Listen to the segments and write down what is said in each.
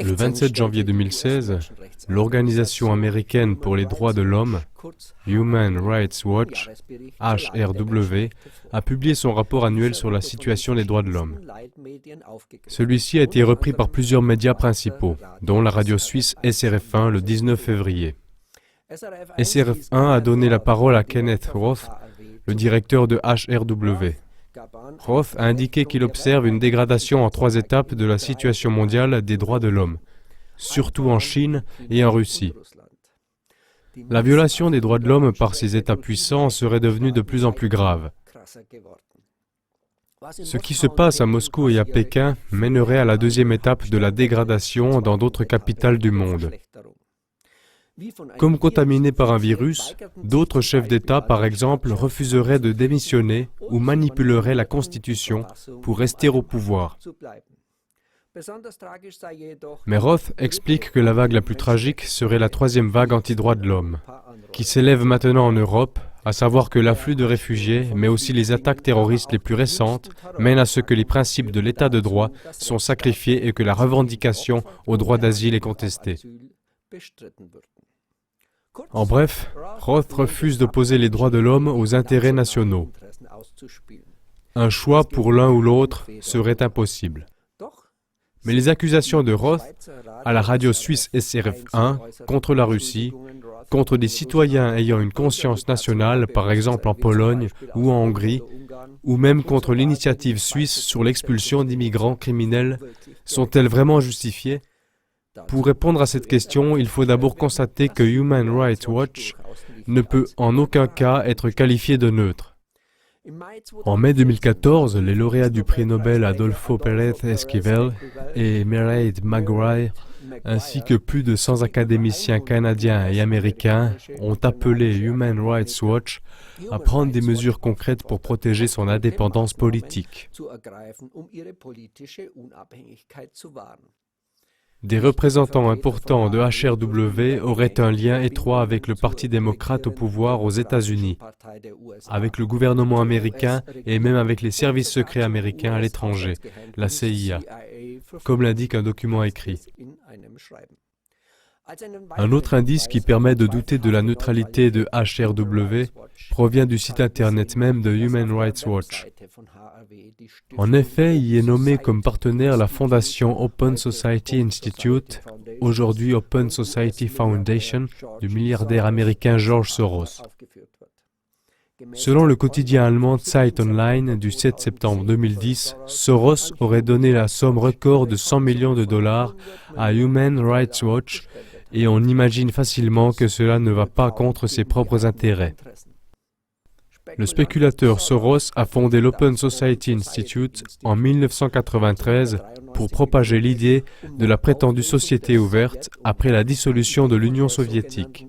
Le 27 janvier 2016, l'Organisation américaine pour les droits de l'homme, Human Rights Watch, HRW, a publié son rapport annuel sur la situation des droits de l'homme. Celui-ci a été repris par plusieurs médias principaux, dont la radio suisse SRF1 le 19 février. SRF1 a donné la parole à Kenneth Roth, le directeur de HRW. Roth a indiqué qu'il observe une dégradation en 3 étapes de la situation mondiale des droits de l'homme, surtout en Chine et en Russie. La violation des droits de l'homme par ces États puissants serait devenue de plus en plus grave. Ce qui se passe à Moscou et à Pékin mènerait à la 2e étape de la dégradation dans d'autres capitales du monde. Comme contaminés par un virus, d'autres chefs d'État, par exemple, refuseraient de démissionner ou manipuleraient la Constitution pour rester au pouvoir. Mais Roth explique que la vague la plus tragique serait la 3e vague anti-droits de l'homme, qui s'élève maintenant en Europe, à savoir que l'afflux de réfugiés, mais aussi les attaques terroristes les plus récentes, mènent à ce que les principes de l'état de droit sont sacrifiés et que la revendication au droit d'asile est contestée. En bref, Roth refuse d'opposer les droits de l'homme aux intérêts nationaux. Un choix pour l'un ou l'autre serait impossible. Mais les accusations de Roth à la radio suisse SRF1 contre la Russie, contre des citoyens ayant une conscience nationale, par exemple en Pologne ou en Hongrie, ou même contre l'initiative suisse sur l'expulsion d'immigrants criminels, sont-elles vraiment justifiées ? Pour répondre à cette question, il faut d'abord constater que Human Rights Watch ne peut en aucun cas être qualifié de neutre. En mai 2014, les lauréats du prix Nobel Adolfo Pérez Esquivel et Mairead Maguire, ainsi que plus de 100 académiciens canadiens et américains, ont appelé Human Rights Watch à prendre des mesures concrètes pour protéger son indépendance politique. Des représentants importants de HRW auraient un lien étroit avec le Parti démocrate au pouvoir aux États-Unis, avec le gouvernement américain et même avec les services secrets américains à l'étranger, la CIA, comme l'indique un document écrit. Un autre indice qui permet de douter de la neutralité de HRW provient du site internet même de Human Rights Watch. En effet, y est nommé comme partenaire la fondation Open Society Institute, aujourd'hui Open Society Foundation, du milliardaire américain George Soros. Selon le quotidien allemand Zeit Online du 7 septembre 2010, Soros aurait donné la somme record de 100 millions de dollars à Human Rights Watch et on imagine facilement que cela ne va pas contre ses propres intérêts. Le spéculateur Soros a fondé l'Open Society Institute en 1993 pour propager l'idée de la prétendue société ouverte après la dissolution de l'Union soviétique.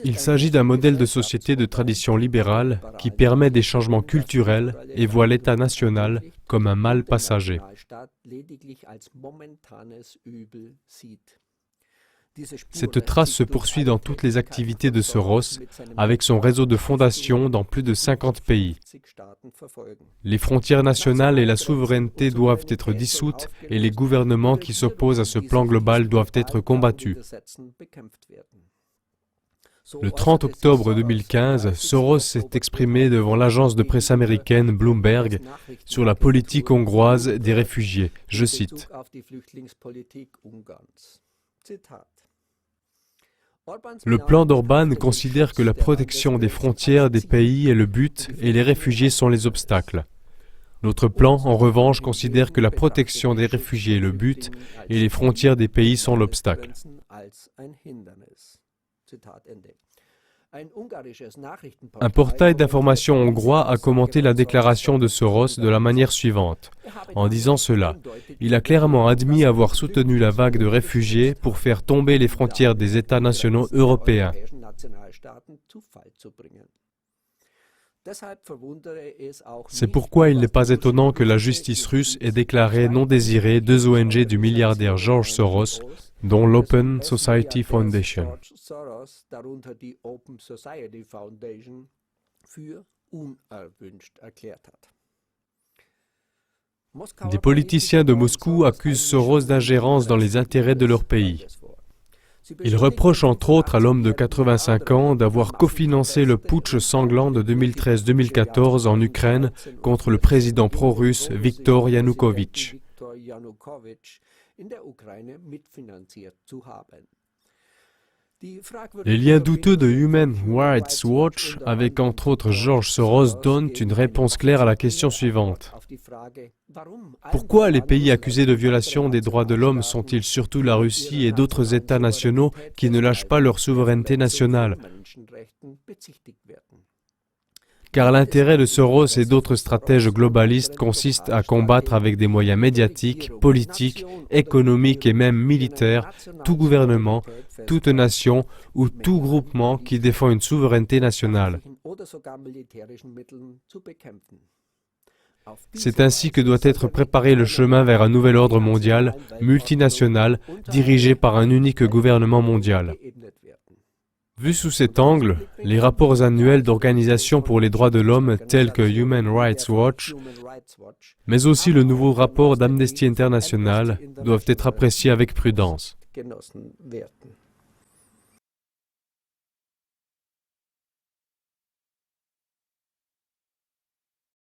Il s'agit d'un modèle de société de tradition libérale qui permet des changements culturels et voit l'État national comme un mal passager. Cette trace se poursuit dans toutes les activités de Soros, avec son réseau de fondations dans plus de 50 pays. Les frontières nationales et la souveraineté doivent être dissoutes et les gouvernements qui s'opposent à ce plan global doivent être combattus. Le 30 octobre 2015, Soros s'est exprimé devant l'agence de presse américaine Bloomberg sur la politique hongroise des réfugiés. Je cite. Le plan d'Orban considère que la protection des frontières des pays est le but et les réfugiés sont les obstacles. Notre plan, en revanche, considère que la protection des réfugiés est le but et les frontières des pays sont l'obstacle. Un portail d'information hongrois a commenté la déclaration de Soros de la manière suivante. En disant cela, il a clairement admis avoir soutenu la vague de réfugiés pour faire tomber les frontières des États nationaux européens. C'est pourquoi il n'est pas étonnant que la justice russe ait déclaré non désirées 2 ONG du milliardaire George Soros, dont l'Open Society Foundation. Des politiciens de Moscou accusent Soros d'ingérence dans les intérêts de leur pays. Ils reprochent entre autres à l'homme de 85 ans d'avoir cofinancé le putsch sanglant de 2013-2014 en Ukraine contre le président pro-russe Viktor Yanukovych. Les liens douteux de Human Rights Watch avec entre autres George Soros donnent une réponse claire à la question suivante. Pourquoi les pays accusés de violation des droits de l'homme sont-ils surtout la Russie et d'autres États nationaux qui ne lâchent pas leur souveraineté nationale? Car l'intérêt de Soros et d'autres stratèges globalistes consiste à combattre avec des moyens médiatiques, politiques, économiques et même militaires tout gouvernement, toute nation ou tout groupement qui défend une souveraineté nationale. C'est ainsi que doit être préparé le chemin vers un nouvel ordre mondial, multinational, dirigé par un unique gouvernement mondial. Vu sous cet angle, les rapports annuels d'organisations pour les droits de l'homme tels que Human Rights Watch, mais aussi le nouveau rapport d'Amnesty International doivent être appréciés avec prudence.